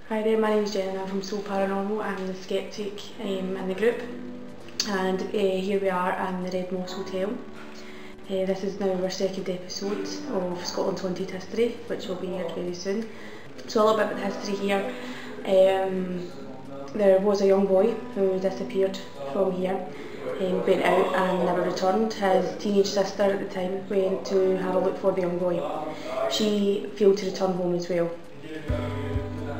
Hi there, my name is Jen and I'm from S.O.U.L Paranormal. I'm the skeptic in the group, and here we are in the Red Moss Hotel. This is now our second episode of Scotland's Haunted History, which will be aired very soon. So a little bit about the history here. There was a young boy who disappeared from here, went out and never returned. His teenage sister at the time went to have a look for the young boy. She failed to return home as well.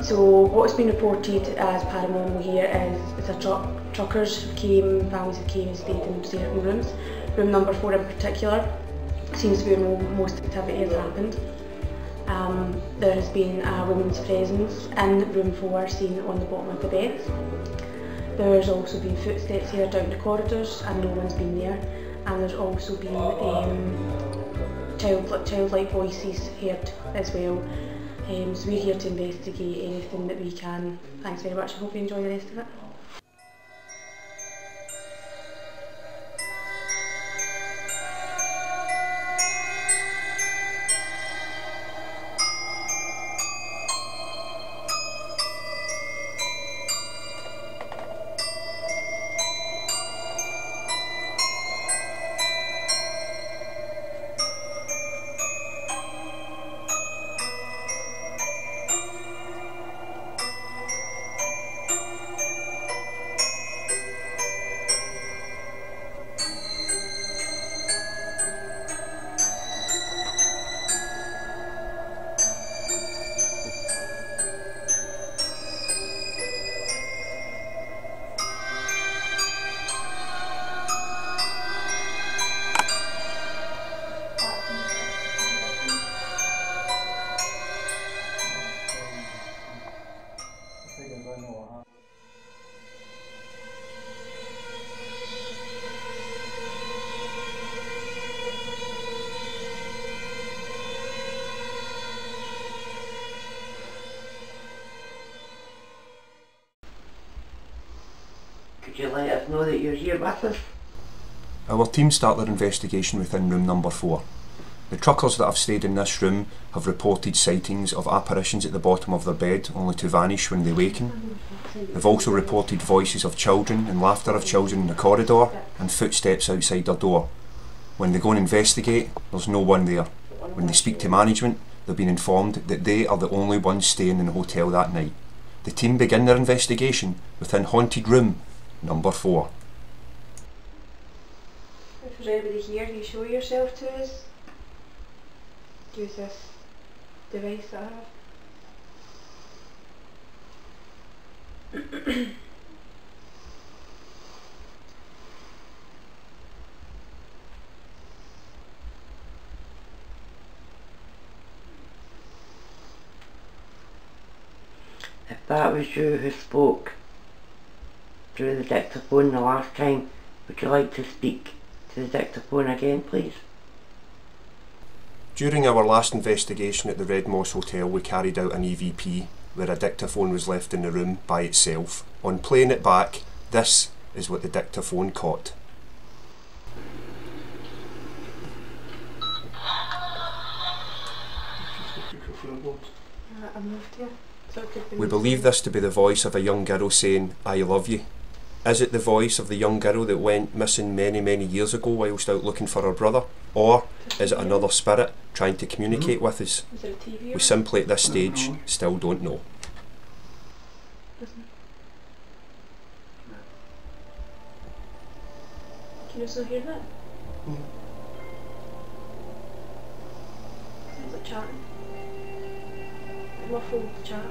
So what's been reported as paranormal here is truckers came, families that came and stayed in certain rooms. Room number 4 in particular seems to be where most activity has happened. There has been a woman's presence in room 4 seen on the bottom of the bed. There's also been footsteps here down the corridors and no one's been there. And there's also been childlike voices heard as well. So we're here to investigate anything that we can. Thanks very much, I hope you enjoy the rest of it. Could you let us know that you're here with us? Our team start their investigation within room number 4. The truckers that have stayed in this room have reported sightings of apparitions at the bottom of their bed, only to vanish when they waken. They've also reported voices of children and laughter of children in the corridor and footsteps outside their door. When they go and investigate, there's no one there. When they speak to management, they've been informed that they are the only ones staying in the hotel that night. The team begin their investigation within haunted room number 4. If there's anybody here, you show yourself to us. Use this device that I have. If that was you who spoke through the dictaphone the last time, would you like to speak to the dictaphone again, please? During our last investigation at the Red Moss Hotel, we carried out an EVP where a dictaphone was left in the room by itself. On playing it back, this is what the dictaphone caught. We believe this to be the voice of a young girl saying, "I love you." Is it the voice of the young girl that went missing many years ago whilst out looking for her brother? Or is it another spirit trying to communicate with us? We simply at this stage still don't know. Can you still hear that? Sounds like chatting. Muffled chat.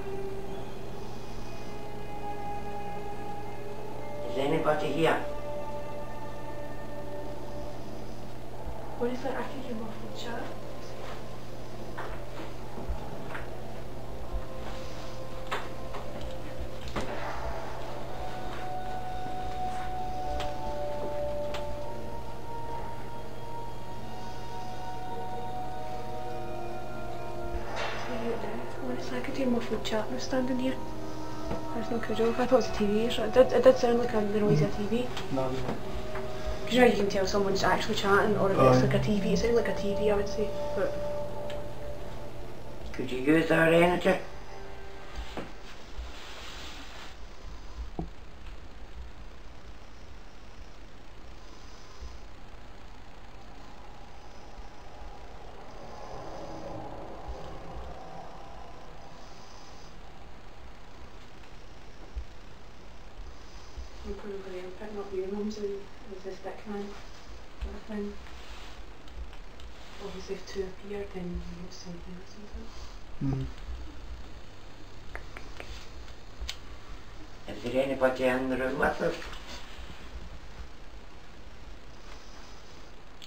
Is anybody here? What is that? I can hear muffled chat. I could hear muffled chat when I was standing here. There's no cuddle. I thought it was a TV, so it did sound like the noise of a TV. No. Because you know you can tell someone's actually chatting, or if it's like a TV, it sounds like a TV I would say. But could you use our energy? obviously if two appear, then it's something else, isn't it? Is there anybody in the room with us?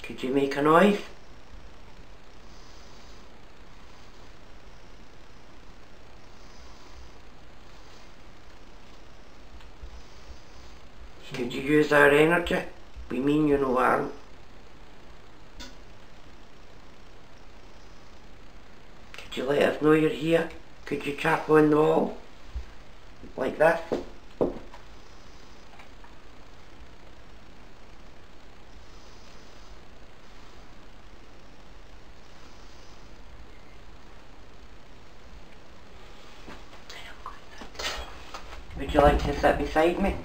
Could you make a noise? Could you use our energy? We mean you no harm. Could you let us know you're here? Could you tap on the wall? Like this? Would you like to sit beside me?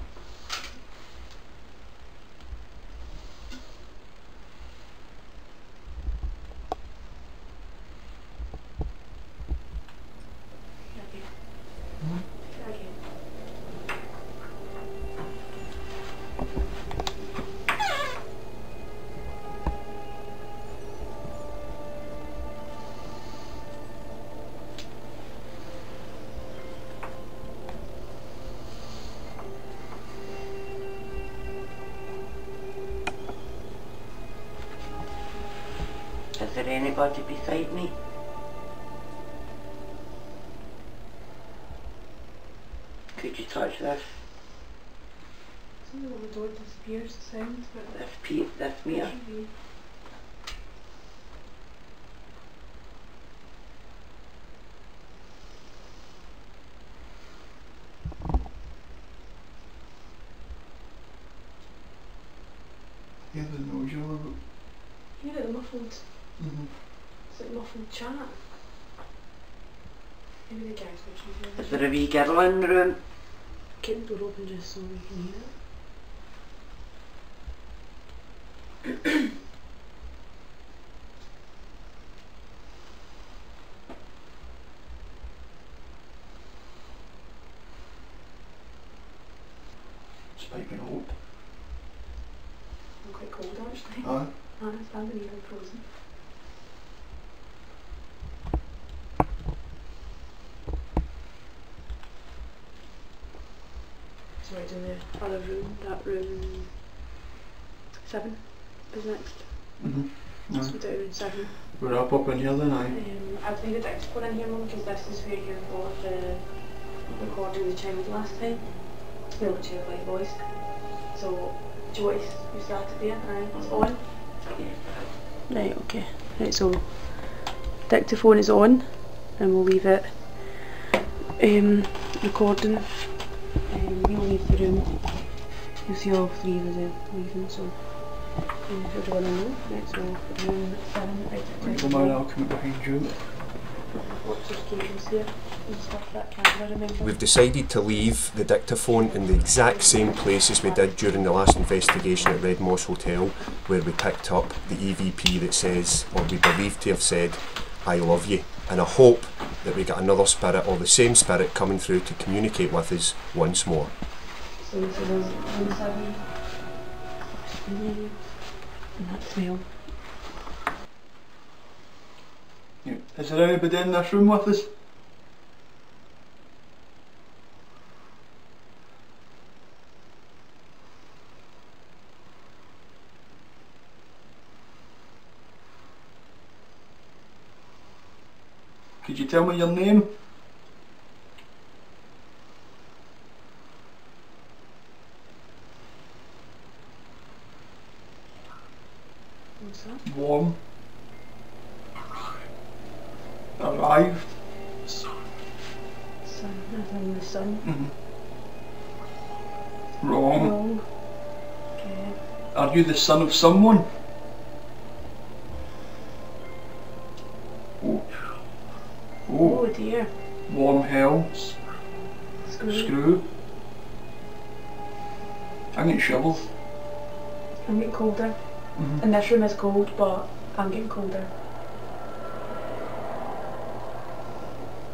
Is there anybody beside me? Could you touch this? Something on the door disappears, the sound, but This mirror? Yeah, there's no usual about. You hear the muffled, it's like muffled chat. Maybe the guys wish you hear Is there a wee girl in the room? Keep the door open just so we can hear it. It's piping hot. I'm quite cold actually. Aye. It's standing even frozen. So right in the other room, that room 7 is next. So we're down in 7. We're up in here then, aye. I've leave the dictaphone in here, Mum, because this is where you got the recording the chimes last time. They look to your live voice. So, do you want to start it there? Aye, it's on. Right, okay. Right, so dictaphone is on, and we'll leave it recording. We'll leave the room. You'll see all 3 of us leaving, so if you want to know. Right, so room 7, right. Come on, I'll come behind you. Watch your cables here and stuff, that camera, remember? We've decided to leave the dictaphone in the exact same place as we did during the last investigation at Red Moss Hotel, where we picked up the EVP that says, or we believe to have said, "I love you," and I hope that we get another spirit or the same spirit coming through to communicate with us once more. So this is room 7. And that's S.O.U.L. Yeah. Is there anybody in this room with us? Could you tell me your name? What's that? Warm. Arrived. Sun, as in the sun. Wrong. Wrong. Okay. Are you the son of someone? Oh. Oh dear. Warm hell. Screw. I'm getting shivers. I'm getting colder. And this room is cold, but I'm getting colder.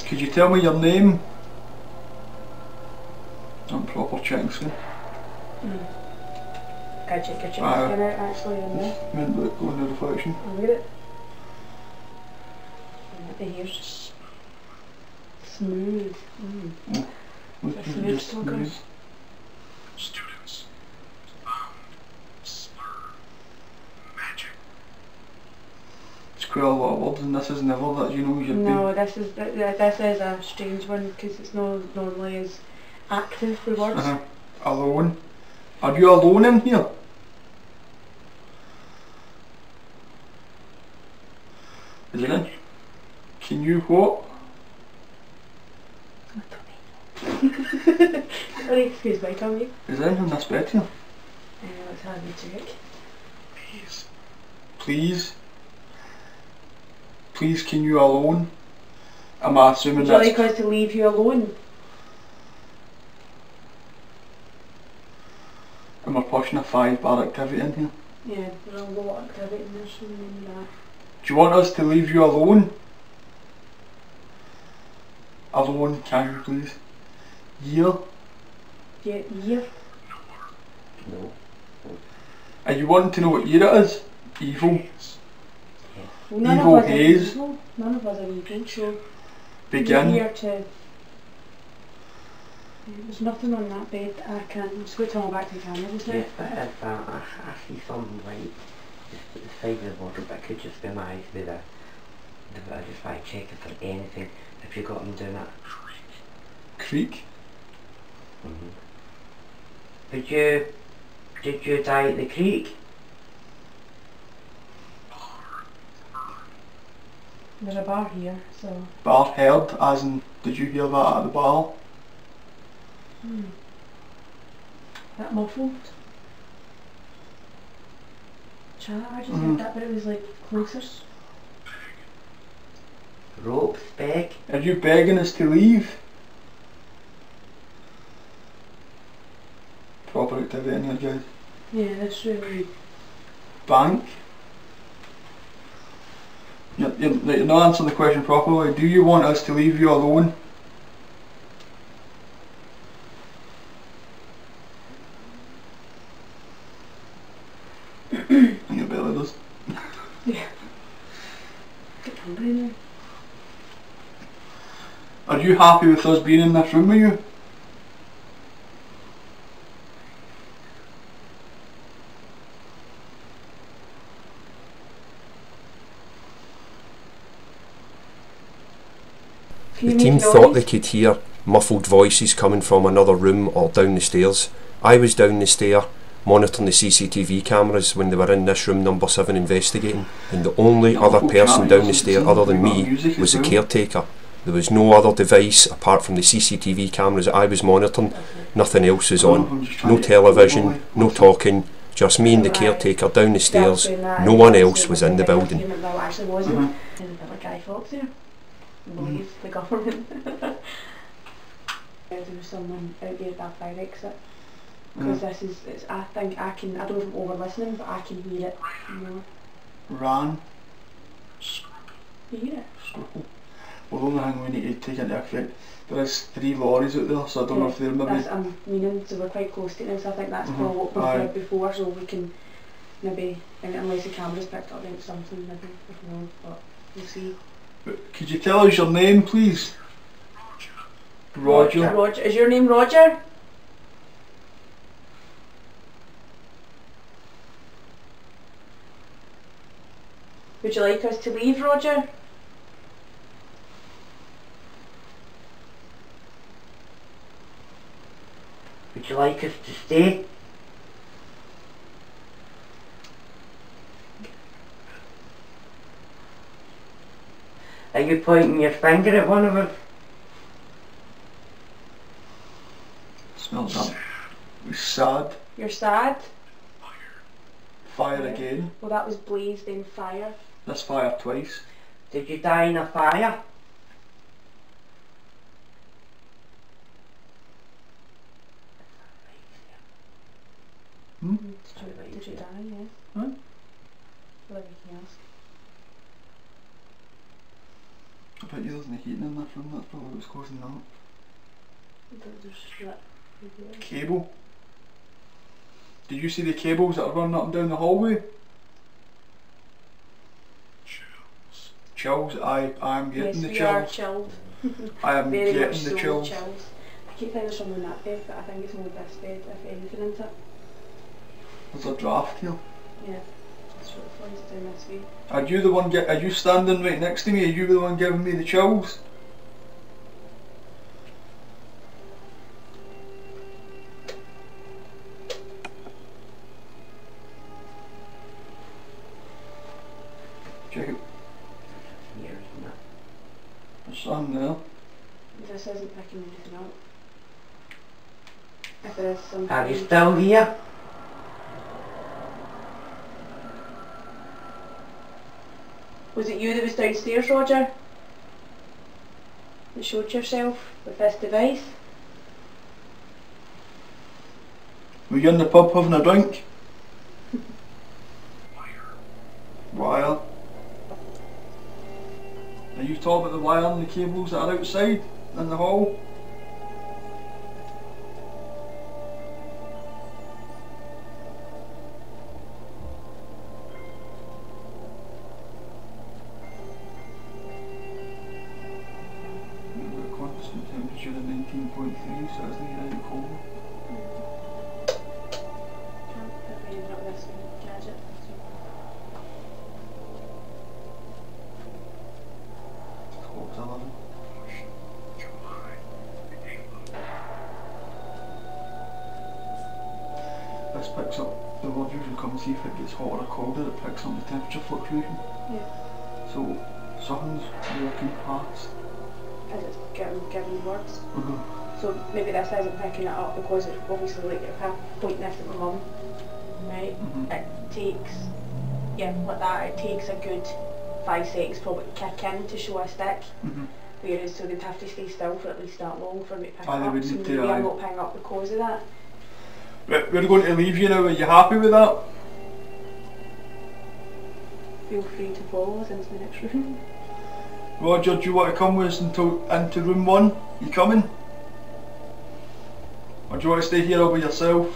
Could you tell me your name? I'm proper checking skin. Get your skin out actually in there. Meant to go in the reflection. I'll read it. The hairs. Smooth. Look, The you smooth just talkers. Students found slur magic. It's quite a lot of words, and this is never that you know you've No, this is a strange one because it's not normally as active with words. Alone. Are you alone in here? Is it in? Can you what? Sorry, excuse my tummy. Is there anything in this bed here? Let's have a check. Please. Please? Please, can you alone? Am I assuming Would you that's... like us to leave you alone? Am I pushing a 5-bar activity in here? Yeah, there's a lot of activity in this room and that. Do you want us to leave you alone? Alone, can you please? Year? Yeah, year. No. Are you wanting to know what year it is? Evil? Well, none Evil of us haze. are evil. None of us are evil, so Begin? we're here to... There's nothing on that bed. I can switch on back to the camera just now. Yes, there is that. I see something white just at the side of the wardrobe. It could just be my eyes with I just want to check if there's anything, if you got them doing it. Creek? Did you die at the creek? There's a bar here, so... Bar heard, as in, did you hear that at the bar? That muffled. Chat, I just heard that, but it was like closer. Ropes, beg. Are you begging us to leave? Proper activity in here, guys. Yeah, that's really... Bank? You're not answering the question properly. Do you want us to leave you alone? And your belly does. Yeah. Get hungry now. Are you happy with us being in this room with you? The team thought they could hear muffled voices coming from another room or down the stairs. I was down the stair monitoring the CCTV cameras when they were in this room number 7 investigating, and the only other person down the stair other than me was the caretaker. There was no other device apart from the CCTV cameras I was monitoring. Nothing else was on. No television, no talking, just me and the caretaker down the stairs. No one else was in the building. No, actually wasn't. There's a bit like Guy Fawkes here. I believe the government. There was someone out there at that fire exit. Because this is, I think I don't know if I'm over listening, but I can hear it more. Ran. You hear it? Well, the only thing we need to take into account, there is 3 lorries out there, so I don't know if they're maybe... That's I'm meaning, so we're quite close to it now, so I think that's probably what we've heard before, so we can maybe, unless the camera's picked up against something, maybe, I don't know, but we'll see. But could you tell us your name, please? Roger. Roger. Is your name Roger? Would you like us to leave, Roger? Would you like us to stay? Are you pointing your finger at one of us? Smells that. We're sad. You're sad? Fire again. Well, that was blaze, then fire. This fire twice. Did you die in a fire? Did you die, yeah? Huh? Like anything else. I bet you there's no heating in this room, that's probably what's causing that. There's that. Cable. Did you see the cables that are running up and down the hallway? Chills. chills. I am getting the Yes, we are chills. chilled. I am Very getting much the so chills. chills. I keep thinking there's something on that bed, but I think it's only this bed, if anything, isn't it? There's a draft here. Yeah. That's what it flies down this way. Are you the one are you standing right next to me? Are you the one giving me the chills? Check it. Here, isn't it? There's something there. This isn't picking anything up. If there is something. Are you still here? Was it you that was downstairs, Roger? That showed yourself with this device? Were you in the pub having a drink? Wire. Are you talking about the wire and the cables that are outside in the hall? We've got a constant temperature of 19.3, so it's not really cold. Can't pick anything up with this gadget. Cold 11. July, England. This picks up, the Rogers will come and see if it gets hotter or colder, it picks up the temperature fluctuation. Yeah. So something's working parts. As it's giving words. So maybe this isn't picking it up because it's obviously like if I'm pointing this at my mum, right? It takes, yeah, like that, it takes a good 5 seconds probably to kick in to show a stick. Whereas so they'd have to stay still for at least that long for me to pick it Aye, they up. would So need to, maybe aye. I'm not picking up because of that. Right, we're going to leave you now, are you happy with that? Feel free to follow us into the next room. Roger, do you want to come with us into room 1? You coming? Or do you want to stay here all by yourself?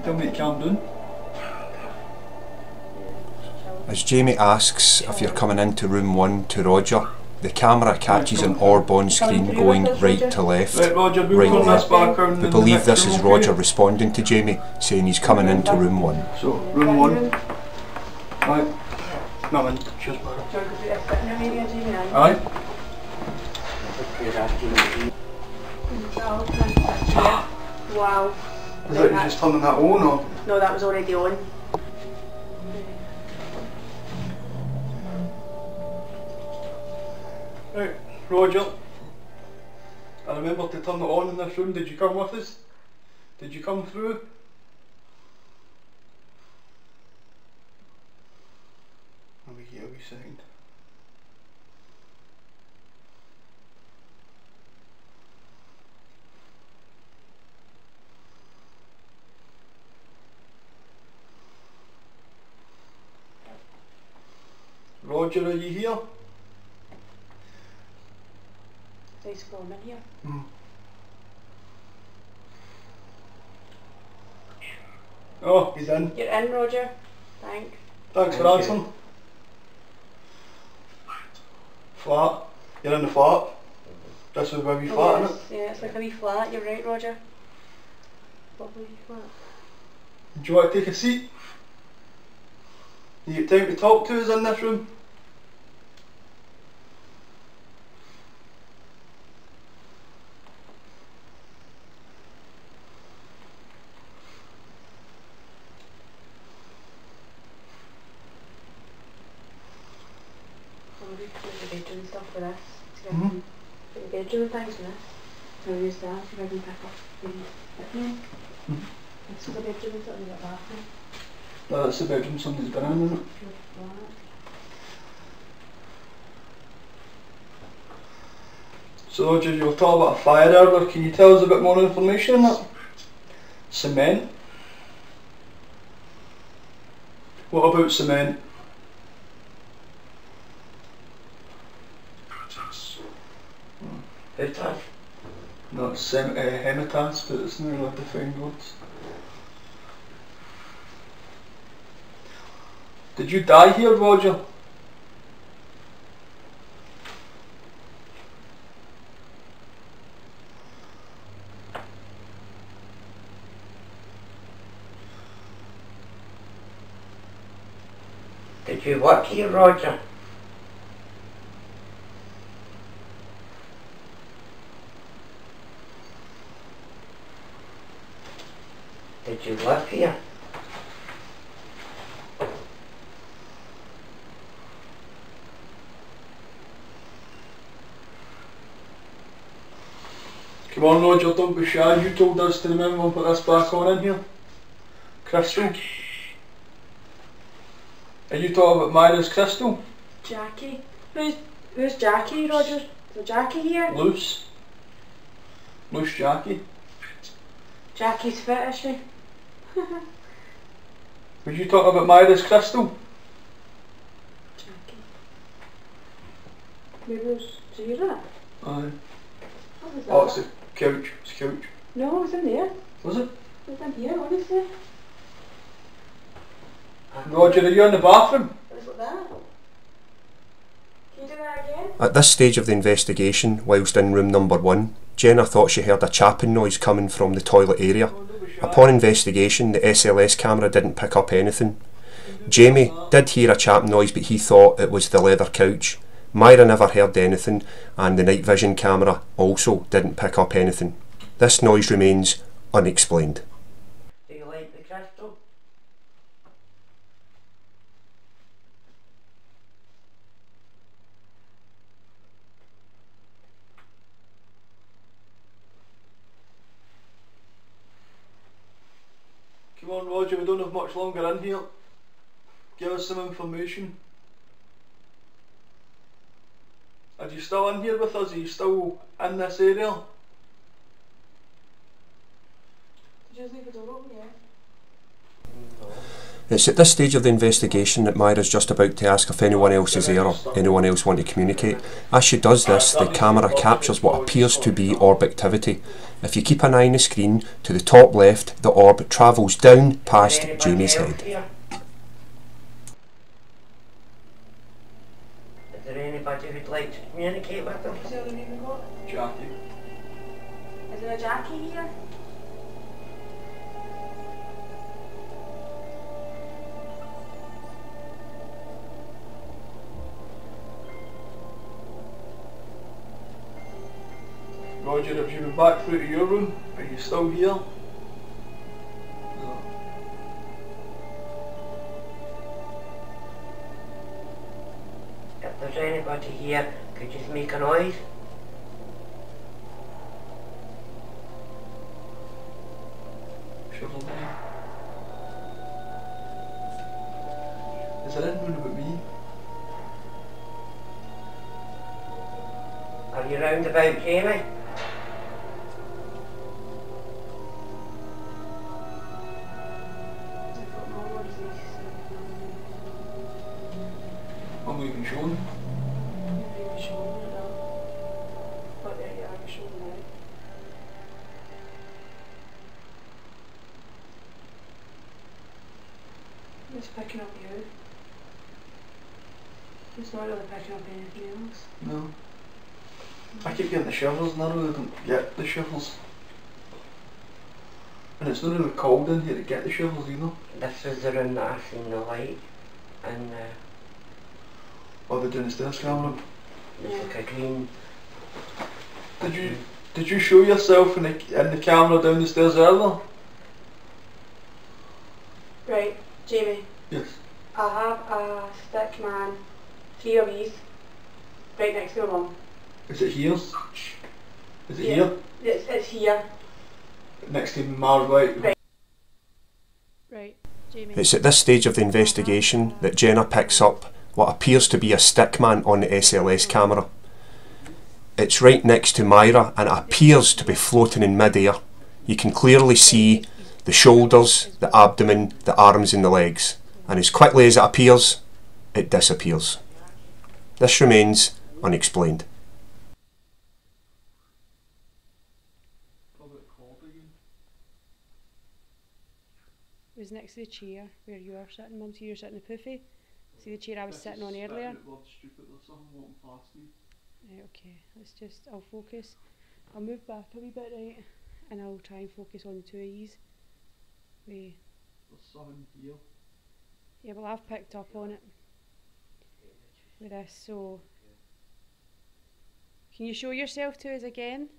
Tell me to calm down. As Jamie asks if you're coming into room 1 to Roger, the camera catches an orb on screen going right to left. Right, Roger, we'll Right turn there. this back on. We believe this is Roger responding to Jamie, saying he's coming into room 1. So, room 1. Right. No, man. Cheers, brother. Do you want to do this sitting room area, Jamie? Aye. Wow. Is it you just turning that on or? No, that was already on. Right, Roger. I remember to turn it on in this room. Did you come with us? Did you come through? Let me get a wee second. Roger, are you here? Nice form in here. Oh, he's in. You're in, Roger. Thanks. Thanks for Thank answering. Flat. You're in the flat. This is where we flat, yes, isn't it? yeah, it's like a wee flat. You're right, Roger. Lovely wee flat. Do you want to take a seat? You get time to talk to us in this room? We could do the bedroom stuff for this. The bedroom and things for this. So I'll use that if I can pick up the bedroom. This is the bedroom and something like that. No, that's the bedroom somebody's been in, isn't it? So Roger, you were talking about a fire earlier. Can you tell us a bit more information on that? Cement? What about cement? Imitus. Who's that? No, it's hematas, but it's not really defined words. Did you die here, Roger? Did you work here, Roger? Did you live here? Come on, Roger, don't be shy. You told us to remember and put this back on in here. Crystal. Are you talking about Myra's crystal? Jackie. Who's Jackie, Roger? Is Jackie here? Loose. Loose Jackie. Jackie's fit, is she? Were you talking about Myra's crystal? Jackie. Maybe it was Zira? Aye. What was that? Oh, it's the couch. It's the couch. No, it was in there. Was it? It was in here, honestly. Roger, are you in the bathroom? It was like that. Can you do that again? At this stage of the investigation, whilst in room number 1, Jenna thought she heard a chapping noise coming from the toilet area. Upon investigation, the SLS camera didn't pick up anything. Jamie did hear a chapping noise, but he thought it was the leather couch. Myra never heard anything, and the night vision camera also didn't pick up anything. This noise remains unexplained. Do you like the crystal? Come on, Roger, we don't have much longer in here. Give us some information. Are you still in here with us? Are you still in this area? Did you just leave the door open, yeah? It's at this stage of the investigation that Myra's just about to ask if anyone else is there or anyone else want to communicate. As she does this, the camera captures what appears to be orb activity. If you keep an eye on the screen, to the top left, the orb travels down past Jamie's head. Here? Is there anybody who'd like to communicate with them? Is there a name we got? Jackie. Is there a Jackie here? Roger, have you been back through to your room? Are you still here? No. If there's anybody here, could you make a noise? Shovel me. Is there anything about me? Are you round about, Jamie? I'm not even showing. It's picking up you. It's not really picking up anything else. No. I keep getting the shovels and I really don't get the shovels. And it's not really cold in here to get the shovels either. This is the room that I've seen the light, and Or the downstairs camera. there's like a green. Did you show yourself in the camera down the stairs earlier? Right, Jamie. Yes. I have a stick man, 3 of these, right next to my mum. Is it here? Is it Yeah. here? It's here. Next to Mars White. Right, Jamie. It's at this stage of the investigation that Jenna picks up what appears to be a stickman on the SLS camera. It's right next to Myra and it appears to be floating in mid-air. You can clearly see the shoulders, the abdomen, the arms and the legs. And as quickly as it appears, it disappears. This remains unexplained. It was next to the chair where you were sitting, Mum. So you were sitting in the poofy. See the chair I was sitting on earlier? Right, okay, I'll focus. I'll move back a wee bit, right, and I'll try and focus on the two of yous. There's something here. Yeah, well I've picked up on it with this, so... Can you show yourself to us again?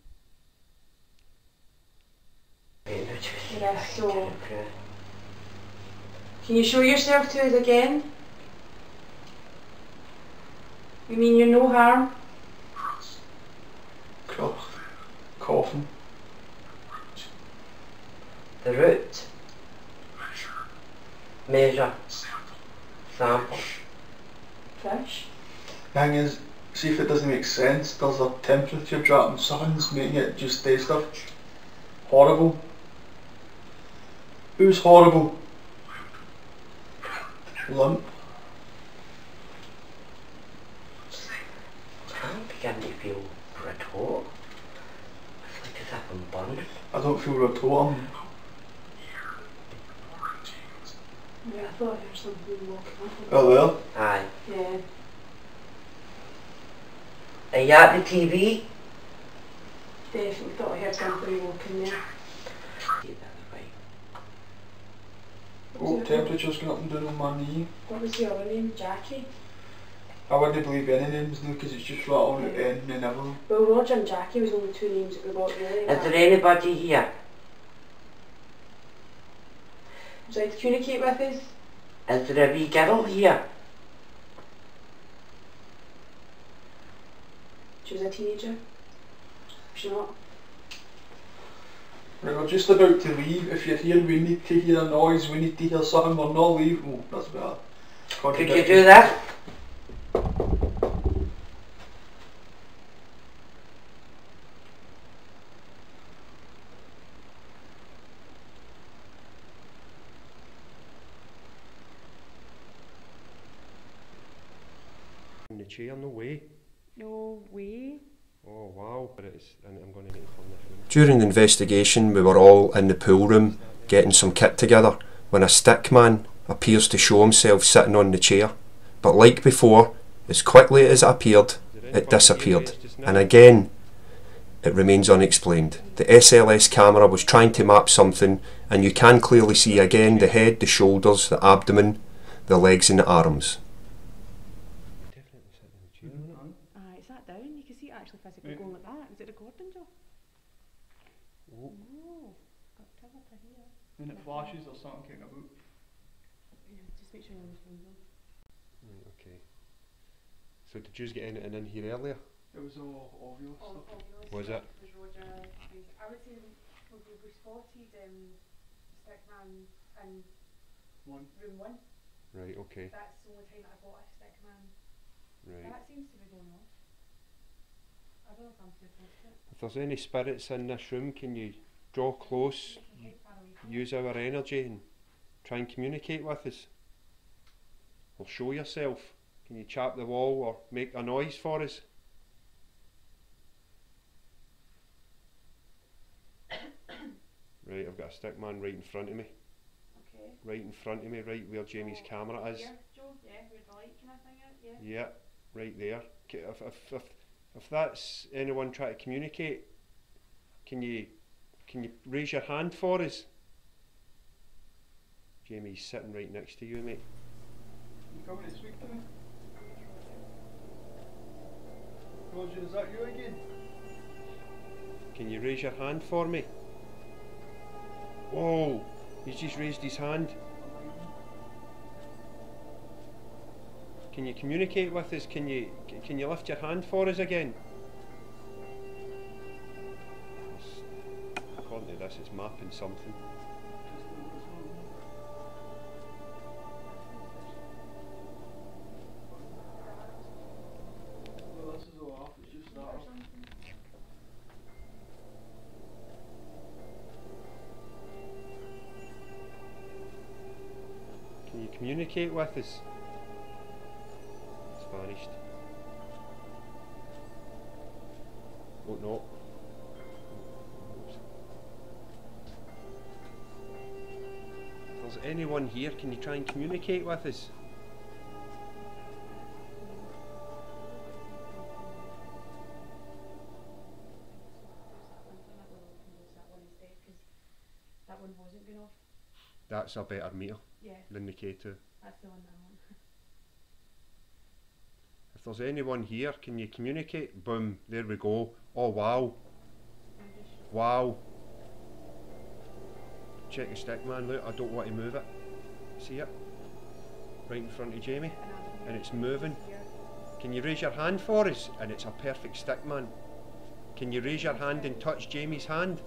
So... Can you show yourself to us again? You mean you're no harm? Coffin. The root. Measure. Sample. Fish? The thing is, see if it doesn't make sense, there's a temperature drop and something's making it just do stuff. Horrible. Who's horrible? Lump. I'm beginning to feel retort. It's like as if I'm burning. I don't feel retort. Yeah, I thought I heard something walking up. Oh well. Aye. Yeah. Are you at the TV? Definitely thought I heard somebody walking there. Oh, temperature's going up and down on my knee. What was the other name? Jackie? I wouldn't believe any names now because it's just right on the end and everything. Well, Roger and Jackie was only two names that we got really. Is there anybody here? Would you like to communicate with us? Is there a wee girl here? She was a teenager. Was she not? Right, we're just about to leave. If you're here, we need to hear a noise, we need to hear something, we're not leaving. Oh, that's better. Could you do that? In the chair, no way. No way. Oh wow, but I'm going to need to come this room. During the investigation, we were all in the pool room getting some kit together when a stick man appears to show himself sitting on the chair. But like before, as quickly as it appeared, it disappeared. And again, it remains unexplained. The SLS camera was trying to map something, and you can clearly see again the head, the shoulders, the abdomen, the legs and the arms. Definitely sitting in the chair, isn't it? Aye, it's that down. You can see it actually physically going like that. Is it recording, Joe? Oh. Oh, got cover to here. When it flashes, there's something kicking about. Yeah, just make sure you're on the phone, though. Right, okay. So did you get anything in here earlier? It was all obvious stuff. Was it? Was Roger, I would say we spotted Stickman in room 1. Right, okay. That's the only time that I got a Stickman. Right. That seems to be going off. I don't know if I'm too close to it. If there's any spirits in this room, can you draw close, You can get far away from it. use our energy and try and communicate with us? Or show yourself. Can you chap the wall or make a noise for us? Right, I've got a stick man right in front of me. Okay. Right in front of me, right where Jamie's camera is. Here, Joe? Yeah, where the light kind of thing is? Yeah. Yeah, right there. If that's anyone trying to communicate, can you raise your hand for us? Jamie's sitting right next to you, mate. You coming to speak to me? Roger, is that you again? Can you raise your hand for me? Whoa, he's just raised his hand. Can you communicate with us? Can you lift your hand for us again? According to this, it's mapping something. Well, this is all off, it's just that. Can you communicate with us? It's vanished. Oh no. there's anyone here, can you try and communicate with us? That one wasn't going off. That's a better meter Yeah, than the K2. that's the one that I want. If there's anyone here, can you communicate? Boom, there we go. Oh wow, wow. Check the stick, man, look, I don't want to move it. See it? Right in front of Jamie, and it's moving. Can you raise your hand for us? And it's a perfect stick, man. Can you raise your hand and touch Jamie's hand?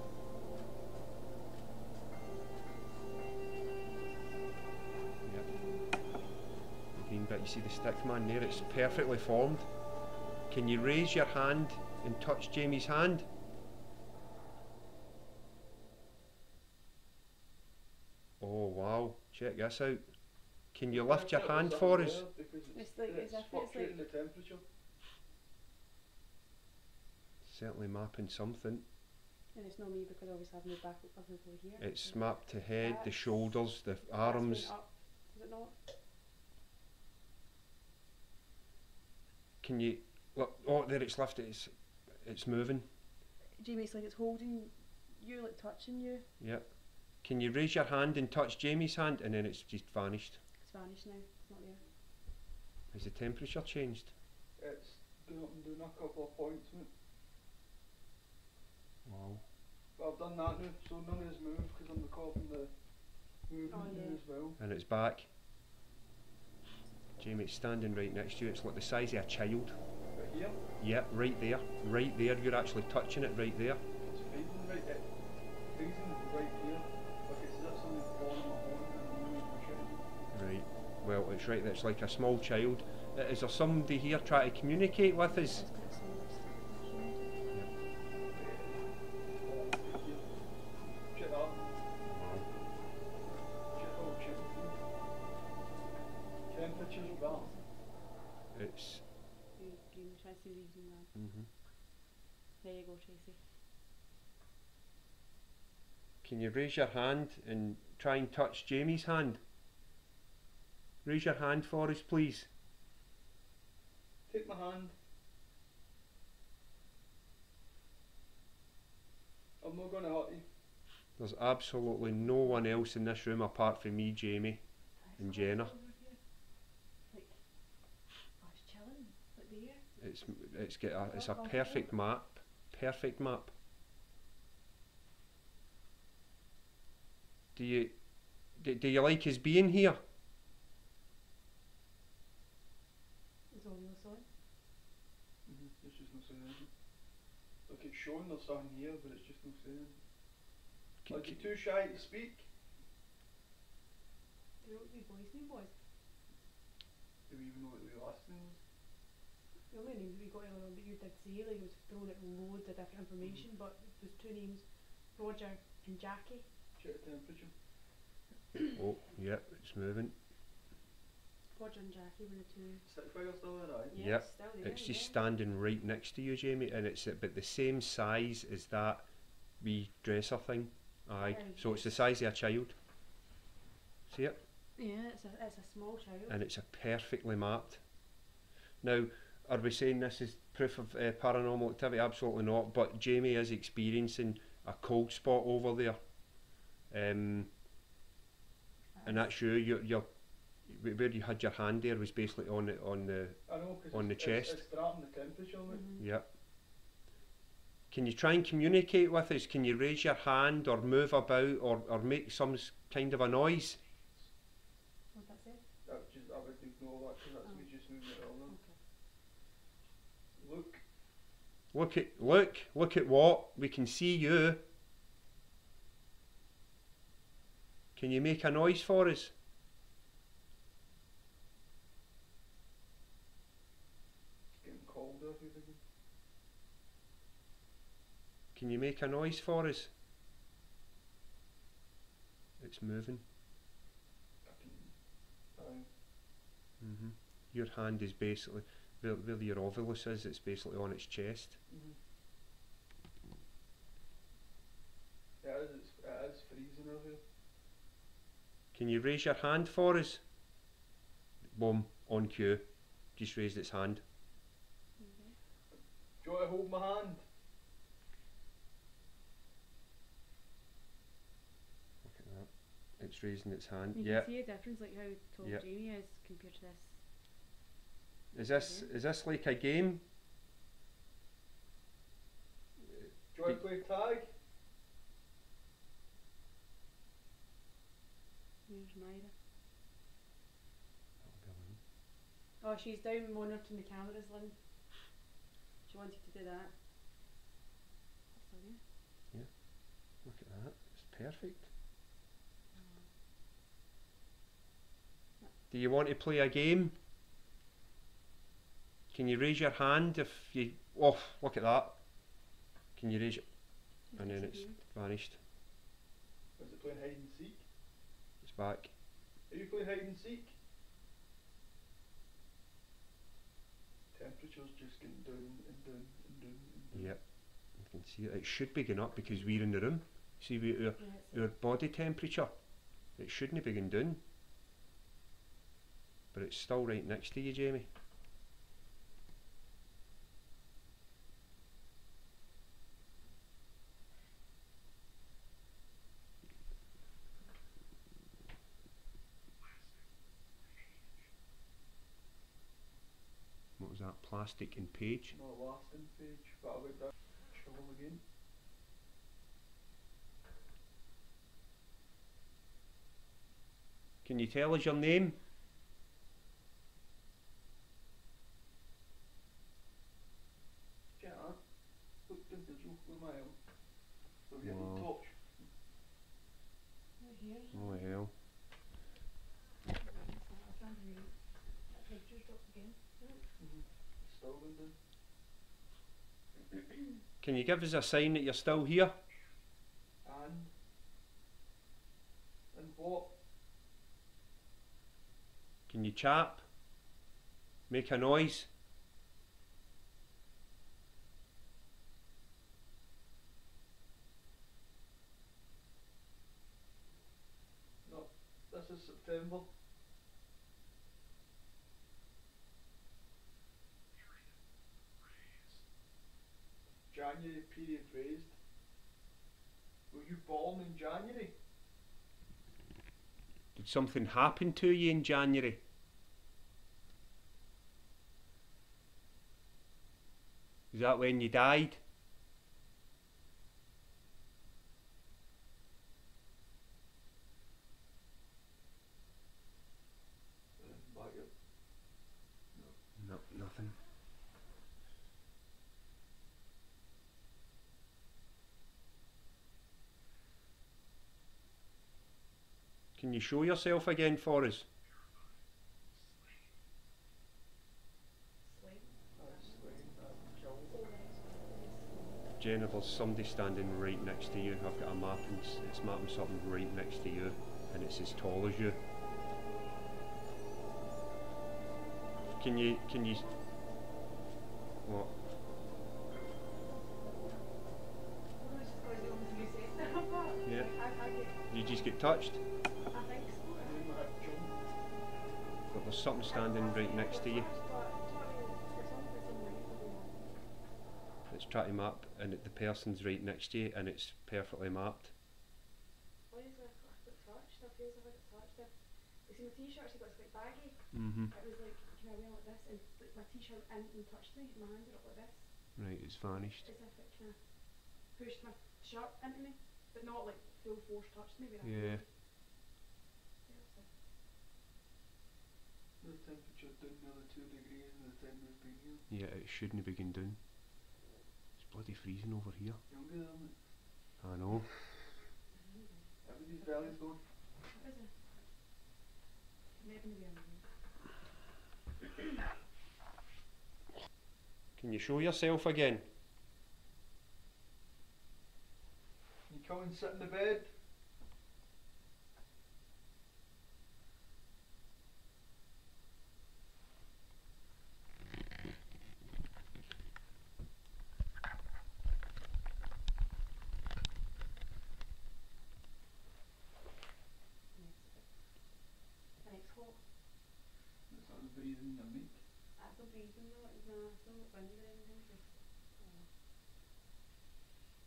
But you see the stick, man, there, it's perfectly formed. Can you raise your hand and touch Jamie's hand? Oh wow, check this out. Can you lift your hand for us? It's like as if it's fluctuating like the temperature. Certainly mapping something. and it's not me because obviously I've moved back I've moved over here. It's mapped to head, the That's- shoulders, the That's arms. went up, is it not? Can you look? Oh, there it's lifted. It's moving. Jamie, it's like it's holding you, like touching you. Yep. Can you raise your hand and touch Jamie's hand, and then it's just vanished? It's vanished now. It's not there. Has the temperature changed? It's going up and down a couple of points, mate. Wow. But I've done that now, so none of us move because I'm recording the movement now yeah. as well. And it's back. Jamie, it's standing right next to you. It's like the size of a child. But here, Yep, right there. Right there. You're actually touching it right there. it's freezing right there. Freezing right here. Like it's as if somebody's blowing my horn and I'm moving my shit. Right. Well, it's right there. It's like a small child. Is there somebody here trying to communicate with us? It's got some of this stuff. Check that. Wow. Check how it's checking through. Temperatures of that. It's. Green, try to see the green one. Mhm. There you go, Tracy. Can you raise your hand and try and touch Jamie's hand? Raise your hand for us, please. Take my hand. I'm not going to hurt you. There's absolutely no one else in this room apart from me, Jamie, and Jenna. Like, oh, it's chilling. Like there. It's a perfect map. Perfect map. Do you like us being here? It's all your side. It's just no saying anything. Like it's showing there's something here, but it's just no saying. Like you're too shy to speak. Do you know what the voice name was? Do we even know what the last name was? The only names we got earlier on that you did say, like, was throwing out loads of different information, but there's two names, Roger and Jackie. Check the temperature. Oh, yep, it's moving. Roger and Jackie were the two. Stick figure still there, right? Yeah, Yep, it's still there. It's just standing right next to you, Jamie, and it's about the same size as that wee dresser thing. Aye, so it's the size of a child. See it? Yeah, it's a small child. And it's a perfectly mapped. Now, are we saying this is proof of paranormal activity? Absolutely not. But Jamie is experiencing a cold spot over there, and that's you. You're where you had your hand there was basically on the I know, cause on the chest. It's dropping the temperature, mate. Yep. Can you try and communicate with us? Can you raise your hand or move about or make some kind of a noise? What's that say? I would ignore that because that's me just moving it around. Okay. Look at what? We can see you. Can you make a noise for us? It's getting colder here again. Can you make a noise for us? It's moving. Your hand is basically where your ovilus is. It's basically on its chest. Yeah, it is freezing over here. Can you raise your hand for us? Boom, on cue. Just raised its hand. Do you want to hold my hand? Look at that. It's raising its hand. You Yep. can see a difference, like how tall Yep. Jamie is compared to this. Is this like a game? Do you want to play tag? There's Myra. Oh, she's down monitoring the cameras, Lynn. She wanted to do that. Sorry. Yeah. Look at that. It's perfect. Do you want to play a game? Can you raise your hand if you... Oh, look at that. Can you raise it? And then it's vanished. Is it playing hide and seek? It's back. Are you playing hide and seek? Temperature's just getting down and down and down and down. Yep. You can see it. It should be going up because we're in the room. See, our body temperature. It shouldn't be going down. But it's still right next to you, Jamie. What was that? Plastic and page? Not lasting page, but I would that shovel again. Can you tell us your name? Get that. Look the digital with my help. So we get Wow. the touch. Right here. Oh hell. That temperature's dropped again. Still going down. Can you give us a sign that you're still here? And what? Can you chap? Make a noise? No, this is September. January period raised. Were you born in January? Did something happen to you in January? Is that when you died? Back up. No, nothing. Can you show yourself again for us? Jenna, there's somebody standing right next to you. I've got a map and it's mapping something right next to you and it's as tall as you. Can you what? Yeah. You just get touched? But there's something standing right next to you. It's trying to map and the person's right next to you and it's perfectly mapped. See my t-shirt, she got quite baggy. Mm-hmm. It was like, can I wear like this? And my t-shirt and touched me, my hand went up like this. Right, it's vanished. As if it kind of pushed my shirt into me, but not like full force touched me. Yeah. The temperature down nearly 2 degrees in the time we've been here. Yeah, it shouldn't be going down. It's bloody freezing over here. Younger than it. I know. Everybody's belly's gone. What is it? Maybe we Can you show yourself again? You come and sit in the bed.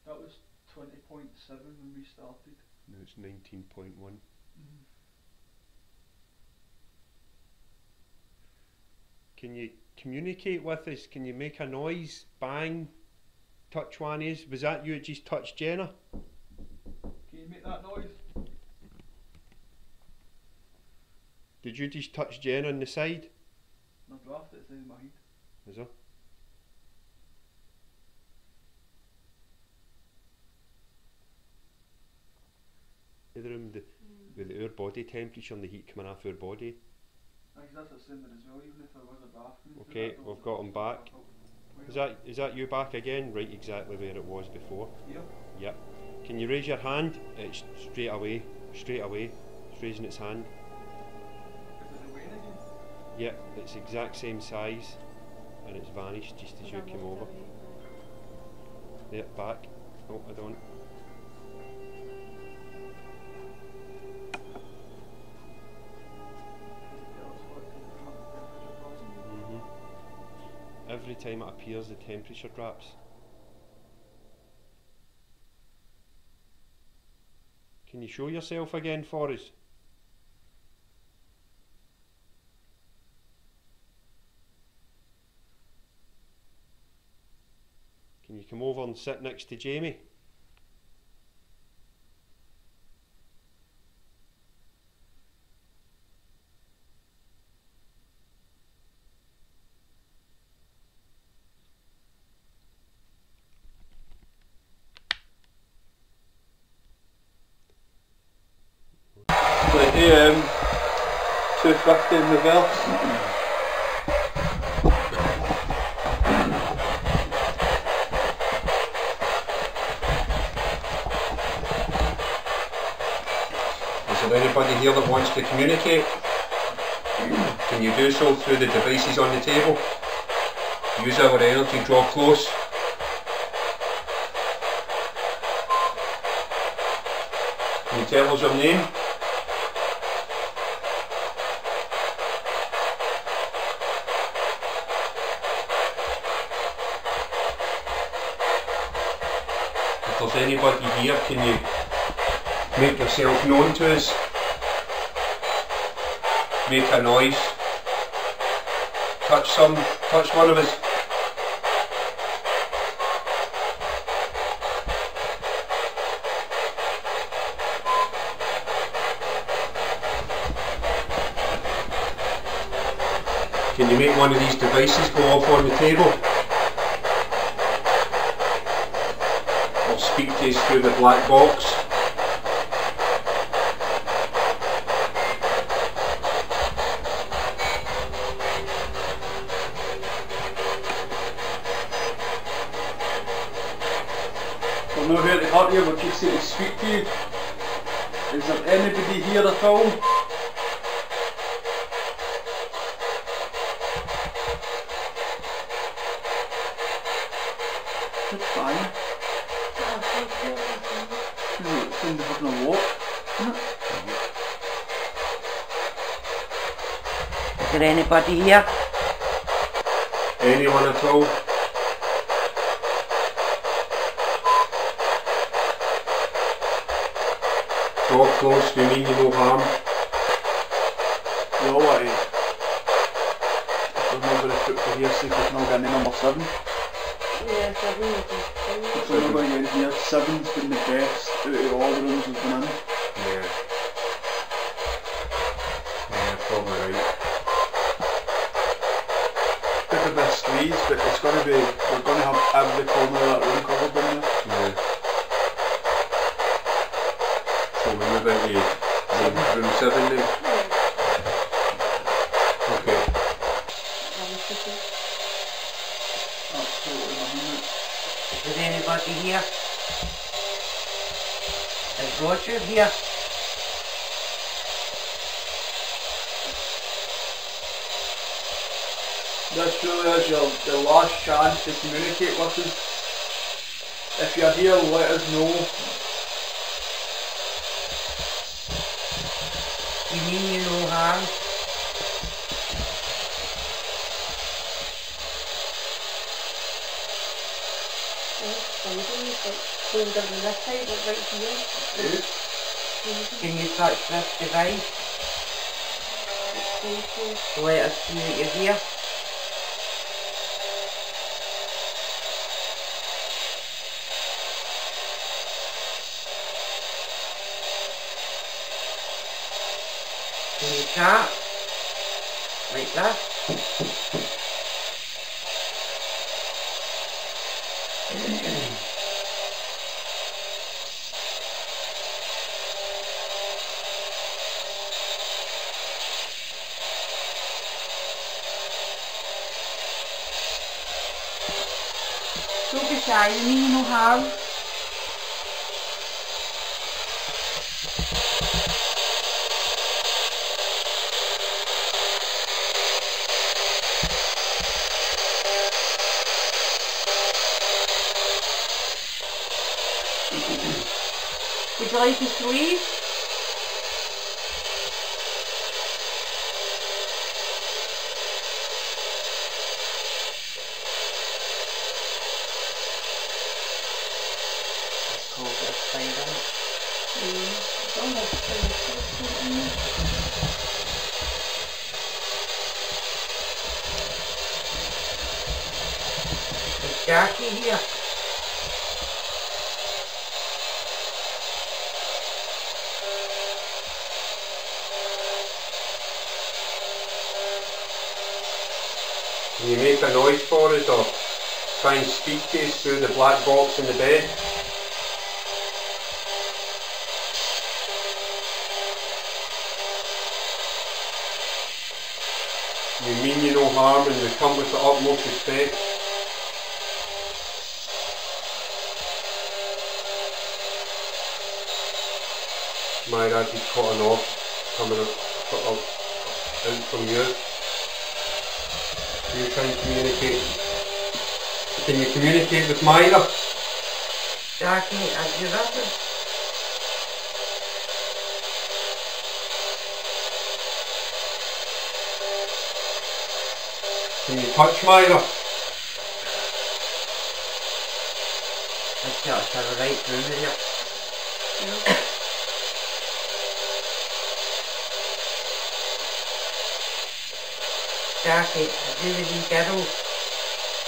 That was 20.7 when we started. No, it's 19.1. Can you communicate with us? Can you make a noise? Bang? Touch one is. Was that you that just touched Jenna? Can you make that noise? Did you just touch Jenna on the side? My draft it's in my head. Is there? The room with our body temperature and the heat coming off our body. That's the same as well, even if there was a bathroom. Okay, we've got him back. Is that you back again? Right, exactly where it was before. Yep. Yep. Can you raise your hand? It's straight away. It's raising its hand. Is it away again? Yep, it's exact same size and it's vanished just as you came over. Yep, back. Oh, I don't. Every time it appears, the temperature drops. Can you show yourself again for us? Can you come over and sit next to Jamie? AM 250 in reverse. Is there anybody here that wants to communicate? Can you do so through the devices on the table? Use our energy, draw close. Can you tell us your name? If there's anybody here, can you make yourself known to us? Make a noise. Touch one of us. Can you make one of these devices go off on the table? Or speak to us through the black box? We're not here to hurt you, we're just here to speak to you. Is there anybody here at all? It's fine. It's in the having a walk, isn't it? Is there anybody here? Anyone at all? Draw close, we mean you no harm. You're alright. If there's nobody put for here, see if we can all get into number 7. Yeah, 7 is If we're not going to get in here, 7's been the best out of all the rooms we've been in. Yeah. Yeah, probably right. Bit of a squeeze, but it's going to be, we're going to have every corner of that room covered in there. Yeah. So we move into room 7 then? Okay. That's totally nothing. Is there anybody here? Is Roger here? This really is your last chance to communicate with us. If you're here, let us know. You mean you no harm? It's colder than this side, like right here. Ooh. Freezing. Can you touch this device? It's cold, cold. Let us see that you're here. Can you chat? Like that? Don't be shy, you mean no harm. Would you like us to leave? It's called this side, isn't it? It's almost Is Jackie here? Can you make a noise for us or try and speak to us through the black box in the bed? You mean you no harm and we come with the utmost respect. My dad is cutting off, coming out from you. You try and communicate. Can you communicate with Myra? Jackie, as you listen. Can you touch Myra? Let's get us to the right room here. Jackie, do the wee girl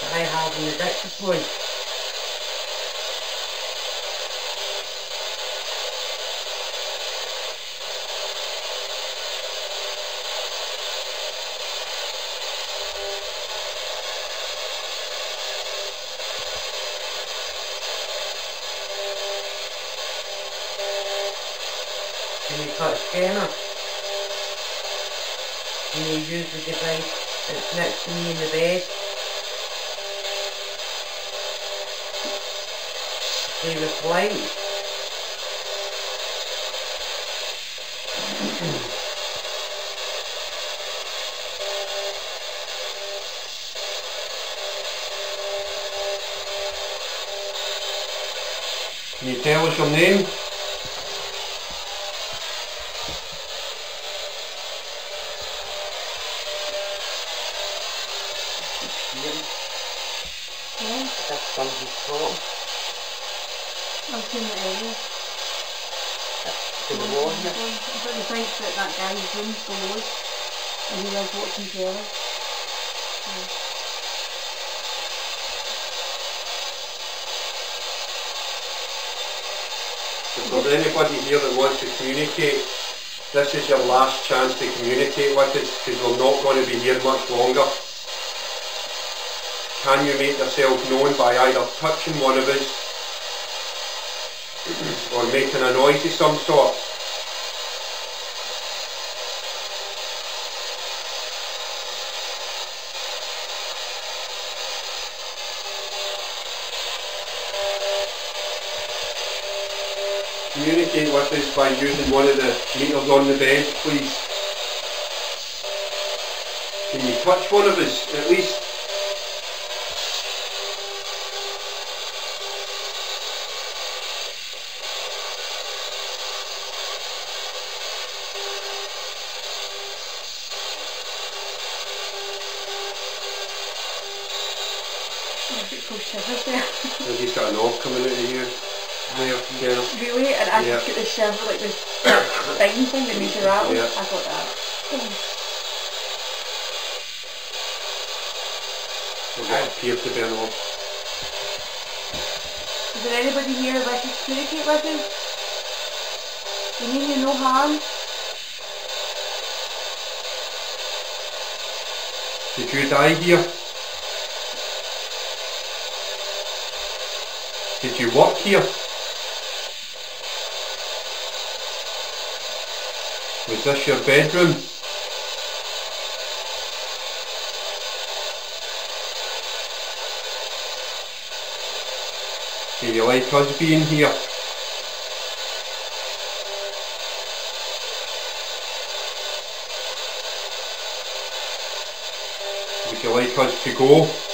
that I have in the dictaphone. Can you touch Jenna? Can you use the device that's next to me in the bed? Play with light. Can you tell us your name? That's somebody's fault. I've seen it earlier. To the wall here. I thought you think that guy's room below us and he was watching telly. If there's anybody here that wants to communicate, this is your last chance to communicate with us because we're not going to be here much longer. Can you make yourself known by either touching one of us or making a noise of some sort? Communicate with us by using one of the meters on the bed, please. Can you touch one of us at least? full shivers there. And he's got a knob coming out of you. There, yeah. Really? And I Yeah. just get the shiver, like this spine thing that makes you rattle. Yeah. I got that. Well, that appeared to be a knob. Is there anybody here that can communicate with us? We mean you no harm. Did you die here? Did you work here? Was this your bedroom? Do you like us being here? Would you like us to go?